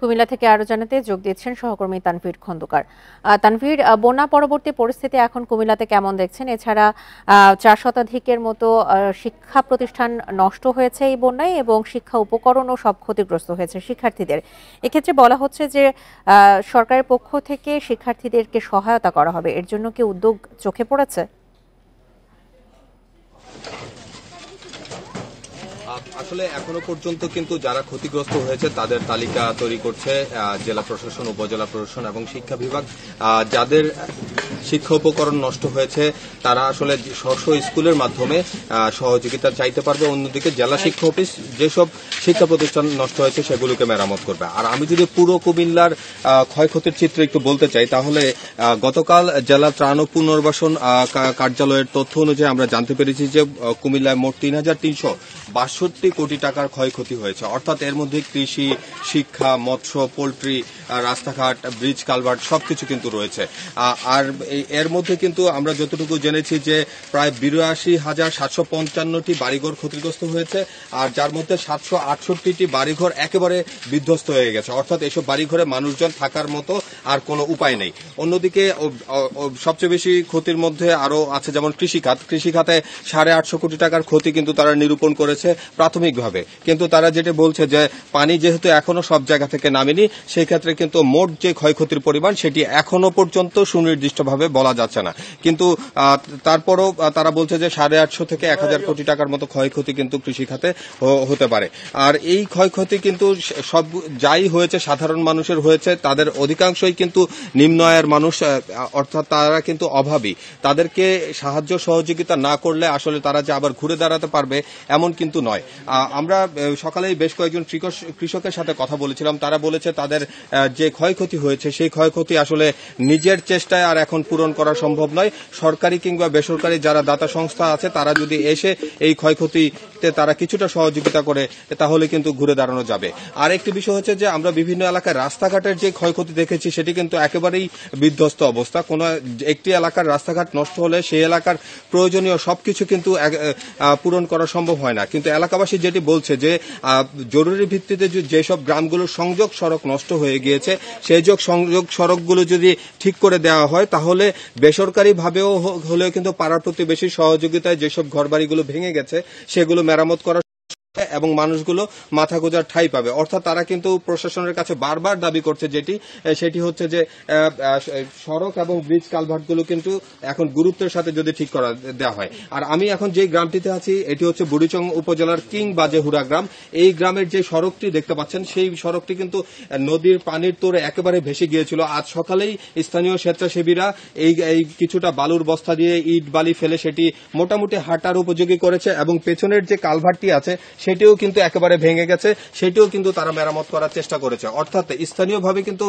কুমিল্লা থেকে আরো জানাতে যোগ দিচ্ছেন সহকর্মী তানভীর খন্দকার। তানভীর, বন্যা পরবর্তী পরিস্থিতি এখন কুমিল্লাতে কেমন দেখছেন? এছাড়া ৪ শতাধিকের মতো শিক্ষা প্রতিষ্ঠান নষ্ট হয়েছে এই বন্যায় এবং শিক্ষা উপকরণও সব ক্ষতিগ্রস্ত হয়েছে শিক্ষার্থীদের। এক্ষেত্রে বলা হচ্ছে যে সরকারের পক্ষ থেকে শিক্ষার্থীদেরকে সহায়তা করা হবে, এর জন্য কি উদ্যোগ চোখে পড়েছে? আসলে এখনো পর্যন্ত কিন্তু যারা ক্ষতিগ্রস্ত হয়েছে তাদের তালিকা তৈরি করছে জেলা প্রশাসন, উপজেলা প্রশাসন এবং শিক্ষা বিভাগ। যাদের শিক্ষা উপকরণ নষ্ট হয়েছে তারা আসলে স্ব স্কুলের মাধ্যমে সহযোগিতা চাইতে পারবে। অন্যদিকে জেলা শিক্ষা অফিস যেসব শিক্ষা প্রতিষ্ঠান নষ্ট হয়েছে সেগুলোকে মেরামত করবে। আর আমি যদি পুরো কুমিল্লার ক্ষয়ক্ষতির চিত্র একটু বলতে চাই, তাহলে গতকাল জেলা ত্রাণ ও পুনর্বাসন কার্যালয়ের তথ্য অনুযায়ী আমরা জানতে পেরেছি যে কুমিল্লায় মোট ৩,৩৬২ কোটি টাকার ক্ষয়ক্ষতি হয়েছে। অর্থাৎ এর মধ্যে কৃষি, শিক্ষা, মৎস্য, পোল্ট্রি, রাস্তাঘাট, ব্রিজ, কালভার্ট সবকিছু কিন্তু রয়েছে। আর এর মধ্যে কিন্তু আমরা যতটুকু জেনেছি যে প্রায় ৮২,৭৫৫টি বাড়িঘর ক্ষতিগ্রস্ত হয়েছে, আর যার মধ্যে ৭৬৮টি বাড়িঘর একেবারে বিধ্বস্ত হয়ে গেছে। অর্থাৎ এসব বাড়িঘরে মানুষজন থাকার মতো আর কোনো উপায় নেই। অন্যদিকে সবচেয়ে বেশি ক্ষতির মধ্যে আরো আছে যেমন কৃষিখাতে ৮৫০ কোটি টাকার ক্ষতি কিন্তু তারা নিরূপণ করেছে প্রাথমিকভাবে। কিন্তু তারা যেটা বলছে যে পানি যেহেতু এখনো সব জায়গা থেকে নামেনি, সেই ক্ষেত্রে কিন্তু মোট যে ক্ষয়ক্ষতির পরিমাণ সেটি এখনো পর্যন্ত সুনির্দিষ্টভাবে বলা যাচ্ছে না। কিন্তু তারপরও তারা বলছে যে ৮৫০ থেকে ১,০০০ কোটি টাকার মতো ক্ষয়ক্ষতি কিন্তু কৃষিখাতে হতে পারে। আর এই ক্ষয়ক্ষতি কিন্তু সব যাই হয়েছে সাধারণ মানুষের হয়েছে, তাদের অধিকাংশই কিন্তু নিম্ন আয়ের মানুষ, অর্থাৎ তারা কিন্তু অভাবী। তাদেরকে সাহায্য সহযোগিতা না করলে আসলে তারা যে আবার ঘুরে দাঁড়াতে পারবে এমন কিন্তু নয়। আমরা সকালেই বেশ কয়েকজন কৃষকের সাথে কথা বলেছিলাম। তারা বলেছে তাদের যে ক্ষয়ক্ষতি হয়েছে সেই ক্ষয়ক্ষতি আসলে নিজের চেষ্টায় আর এখন পূরণ করা সম্ভব নয়। সরকারি কিংবা বেসরকারি যারা দাতা সংস্থা আছে তারা যদি এসে এই ক্ষয়ক্ষতিতে তারা কিছুটা সহযোগিতা করে তাহলে কিন্তু ঘুরে দাঁড়ানো যাবে। আর একটি বিষয় হচ্ছে যে আমরা বিভিন্ন এলাকায় রাস্তাঘাটের যে ক্ষয়ক্ষতি দেখেছি সেটি কিন্তু একেবারেই বিধ্বস্ত অবস্থা। কোন একটি এলাকার রাস্তাঘাট নষ্ট হলে সেই এলাকার প্রয়োজনীয় সবকিছু কিন্তু পূরণ করা সম্ভব হয় না। কিন্তু এলাকাবাসী যেটি বলছে যে জরুরি ভিত্তিতে যেসব গ্রামগুলোর সংযোগ সড়ক নষ্ট হয়ে গিয়েছে সেই সংযোগ সড়কগুলো যদি ঠিক করে দেওয়া হয় তাহলে বেসরকারি ভাবেও হলেও কিন্তু পাড়ার প্রতিবেশী সহযোগিতায় যেসব ঘরবাড়িগুলো ভেঙে গেছে সেগুলো মেরামত করা এবং মানুষগুলো মাথা গোঁজার ঠাঁই পাবে। অর্থাৎ তারা কিন্তু প্রশাসনের কাছে বারবার দাবি করছে সেটি হচ্ছে যে সড়ক এবং ব্রিজ কালভার্টগুলো কিন্তু এখন গুরুত্বের সাথে যদি ঠিক করা দেওয়া হয়। আর আমি এখন যে গ্রামটিতে আছি এটি হচ্ছে বুড়িচং উপজেলার কিং বাজেহুড়া গ্রাম। এই গ্রামের যে সড়কটি দেখতে পাচ্ছেন সেই সড়কটি কিন্তু নদীর পানির তোরে একেবারে ভেসে গিয়েছিল। আজ সকালেই স্থানীয় স্বেচ্ছাসেবীরা এই কিছুটা বালুর বস্তা দিয়ে ইট বালি ফেলে সেটি মোটামুটি হাঁটার উপযোগী করেছে এবং পেছনের যে কালভার্টটি আছে সেটিও কিন্তু একেবারে ভেঙে গেছে, সেটিও কিন্তু তারা মেরামত করার চেষ্টা করেছে। অর্থাৎ স্থানীয়ভাবে কিন্তু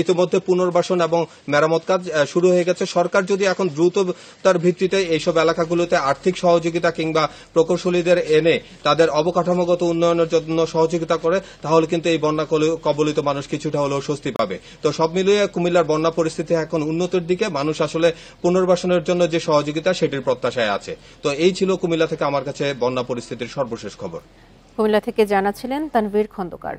ইতিমধ্যে পুনর্বাসন এবং মেরামত কাজ শুরু হয়ে গেছে। সরকার যদি এখন দ্রুততার ভিত্তিতে এইসব এলাকাগুলোতে আর্থিক সহযোগিতা কিংবা প্রকৌশলীদের এনে তাদের অবকাঠামোগত উন্নয়নের জন্য সহযোগিতা করে তাহলে কিন্তু এই বন্যা কবলিত মানুষ কিছুটা হলেও স্বস্তি পাবে। তো সব মিলিয়ে কুমিল্লার বন্যা পরিস্থিতি এখন উন্নতির দিকে। মানুষ আসলে পুনর্বাসনের জন্য যে সহযোগিতা সেটির প্রত্যাশায় আছে। তো এই ছিল কুমিল্লা থেকে আমার কাছে বন্যা পরিস্থিতির সর্বশেষ খবর। কুমিল্লা থেকে জানাচ্ছিলেন তানভীর খন্দকার।